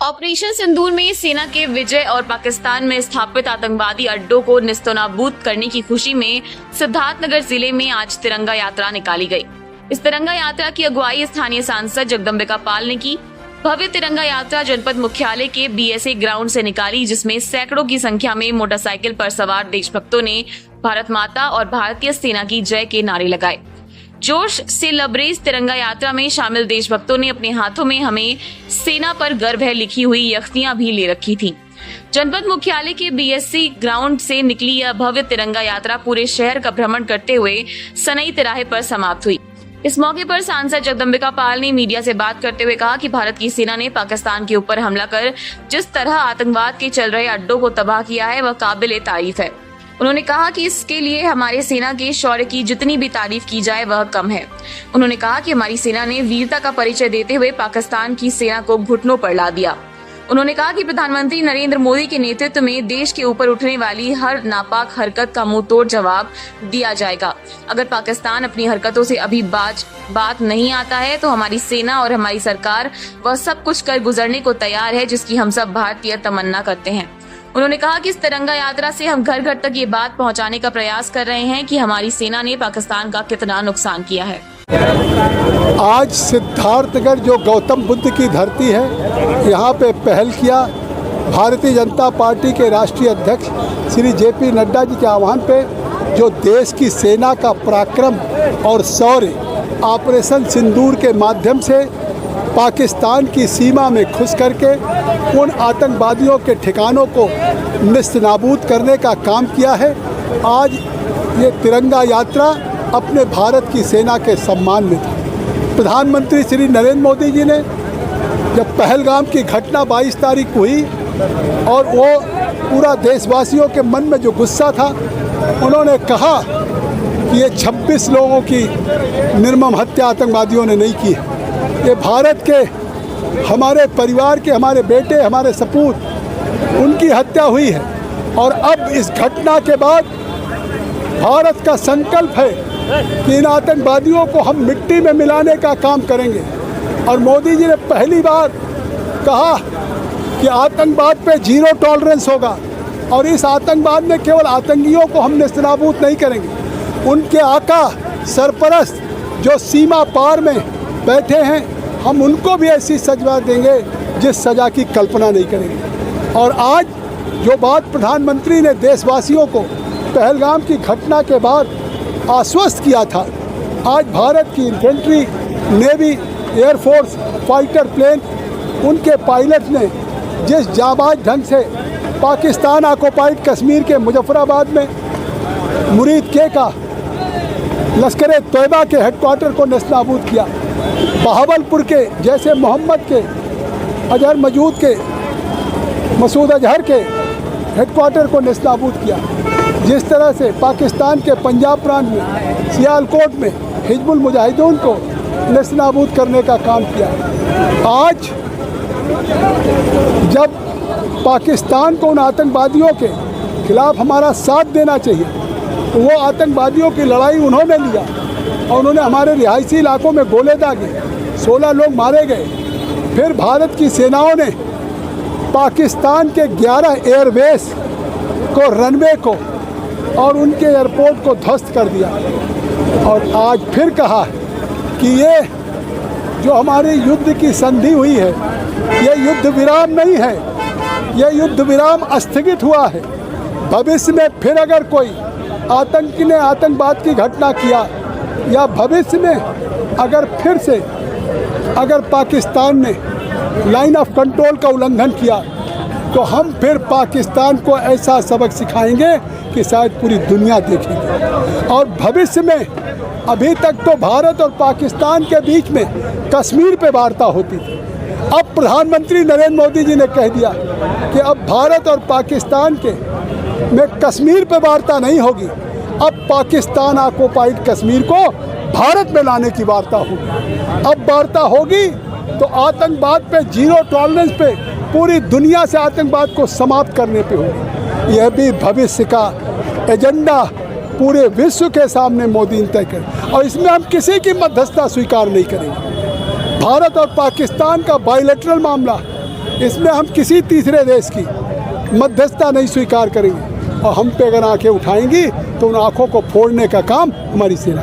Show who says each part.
Speaker 1: Operation सिंदूर में सेना के विजय और पाकिस्तान में स्थापित आतंकवादी अड्डों को निस्तनाबूद करने की खुशी में सिद्धार्थनगर जिले में आज तिरंगा यात्रा निकाली गई। इस तिरंगा यात्रा की अगुवाई स्थानीय सांसद जगदम्बिका पाल ने की। भव्य तिरंगा यात्रा जनपद मुख्यालय के बीएसए ग्राउंड से निकाली, जिसमें सैकड़ों की संख्या में मोटरसाइकिल पर सवार देशभक्तों ने भारत माता और भारतीय सेना की जय के नारे लगाए। जोश से लबरेज तिरंगा यात्रा में शामिल देशभक्तों ने अपने हाथों में हमें सेना पर गर्व है लिखी हुई यख्तियां भी ले रखी थीं। जनपद मुख्यालय के बीएससी ग्राउंड से निकली यह भव्य तिरंगा यात्रा पूरे शहर का भ्रमण करते हुए सनई तिराहे पर समाप्त हुई। इस मौके पर सांसद जगदम्बिका पाल ने मीडिया से बात करते हुए कहा कि भारत की सेना ने पाकिस्तान के ऊपर हमला कर जिस तरह आतंकवाद के चल रहे अड्डों को तबाह किया है वह काबिल तारीफ है। उन्होंने कहा कि इसके लिए हमारे सेना के शौर्य की जितनी भी तारीफ की जाए वह कम है। उन्होंने कहा कि हमारी सेना ने वीरता का परिचय देते हुए पाकिस्तान की सेना को घुटनों पर ला दिया। उन्होंने कहा कि प्रधानमंत्री नरेंद्र मोदी के नेतृत्व में देश के ऊपर उठने वाली हर नापाक हरकत का मुंह तोड़ जवाब दिया जाएगा। अगर पाकिस्तान अपनी हरकतों से अभी बात नहीं आता है तो हमारी सेना और हमारी सरकार वह सब कुछ कर गुजरने को तैयार है जिसकी हम सब भारतीय तमन्ना करते हैं। उन्होंने कहा कि इस तिरंगा यात्रा से हम घर घर तक ये बात पहुंचाने का प्रयास कर रहे हैं कि हमारी सेना ने पाकिस्तान का कितना नुकसान किया है।
Speaker 2: आज सिद्धार्थनगर जो गौतम बुद्ध की धरती है, यहाँ पे पहल किया भारतीय जनता पार्टी के राष्ट्रीय अध्यक्ष श्री जेपी नड्डा जी के आह्वान पे, जो देश की सेना का पराक्रम और शौर्य ऑपरेशन सिंदूर के माध्यम से पाकिस्तान की सीमा में घुस करके उन आतंकवादियों के ठिकानों को निस्तनाबूद करने का काम किया है। आज ये तिरंगा यात्रा अपने भारत की सेना के सम्मान में था। प्रधानमंत्री श्री नरेंद्र मोदी जी ने जब पहलगाम की घटना 22 तारीख हुई और वो पूरा देशवासियों के मन में जो गुस्सा था, उन्होंने कहा कि ये 26 लोगों की निर्मम हत्या आतंकवादियों ने नहीं की है, ये भारत के हमारे परिवार के हमारे बेटे हमारे सपूत उनकी हत्या हुई है। और अब इस घटना के बाद भारत का संकल्प है कि इन आतंकवादियों को हम मिट्टी में मिलाने का काम करेंगे। और मोदी जी ने पहली बार कहा कि आतंकवाद पे जीरो टॉलरेंस होगा और इस आतंकवाद में केवल आतंकियों को हम नेस्तनाबूद नहीं करेंगे, उनके आका सरपरस्त जो सीमा पार में बैठे हैं हम उनको भी ऐसी सजा देंगे जिस सज़ा की कल्पना नहीं करेंगे। और आज जो बात प्रधानमंत्री ने देशवासियों को पहलगाम की घटना के बाद आश्वस्त किया था, आज भारत की infantry, navy, air force, fighter plane, उनके पायलट ने जिस जाबाज ढंग से पाकिस्तान ऑक्युपाइड कश्मीर के मुजफ्फराबाद में मुरीद के का लश्कर तैयबा के हेडक्वार्टर को नेस्तनाबूद किया, बहावलपुर के जैसे मोहम्मद के अजहर मसूद अजहर के हेडक्वार्टर को नेस्तनाबूद किया, जिस तरह से पाकिस्तान के पंजाब प्रांत में सियालकोट में हिजबुल मुजाहिदीन को नेस्तनाबूद करने का काम किया। आज जब पाकिस्तान को उन आतंकवादियों के खिलाफ हमारा साथ देना चाहिए, तो वो आतंकवादियों की लड़ाई उन्होंने लिया और उन्होंने हमारे रिहायशी इलाकों में गोले दागे, 16 लोग मारे गए। फिर भारत की सेनाओं ने पाकिस्तान के 11 एयरबेस को, रनवे को और उनके एयरपोर्ट को ध्वस्त कर दिया। और आज फिर कहा कि ये जो हमारी युद्ध की संधि हुई है, ये युद्ध विराम नहीं है, ये युद्ध विराम स्थगित हुआ है। भविष्य में फिर अगर कोई आतंकी ने आतंकवाद की घटना किया या भविष्य में अगर पाकिस्तान ने लाइन ऑफ कंट्रोल का उल्लंघन किया, तो हम फिर पाकिस्तान को ऐसा सबक सिखाएंगे कि शायद पूरी दुनिया देखेगी। और भविष्य में, अभी तक तो भारत और पाकिस्तान के बीच में कश्मीर पे वार्ता होती थी, अब प्रधानमंत्री नरेंद्र मोदी जी ने कह दिया कि अब भारत और पाकिस्तान में कश्मीर पे वार्ता नहीं होगी, अब पाकिस्तान ऑक्युपाइड कश्मीर को भारत में लाने की वार्ता होगी। अब वार्ता होगी तो आतंकवाद पे जीरो टॉलरेंस पे, पूरी दुनिया से आतंकवाद को समाप्त करने पे होगी। यह भी भविष्य का एजेंडा पूरे विश्व के सामने मोदी तय कर, और इसमें हम किसी की मध्यस्थता स्वीकार नहीं करेंगे। भारत और पाकिस्तान का बायलैटरल मामला इसमें हम किसी तीसरे देश की मध्यस्थता नहीं स्वीकार करेंगे और हम पे अगर आंखें उठाएंगी तो उन आंखों को फोड़ने का काम हमारी सेना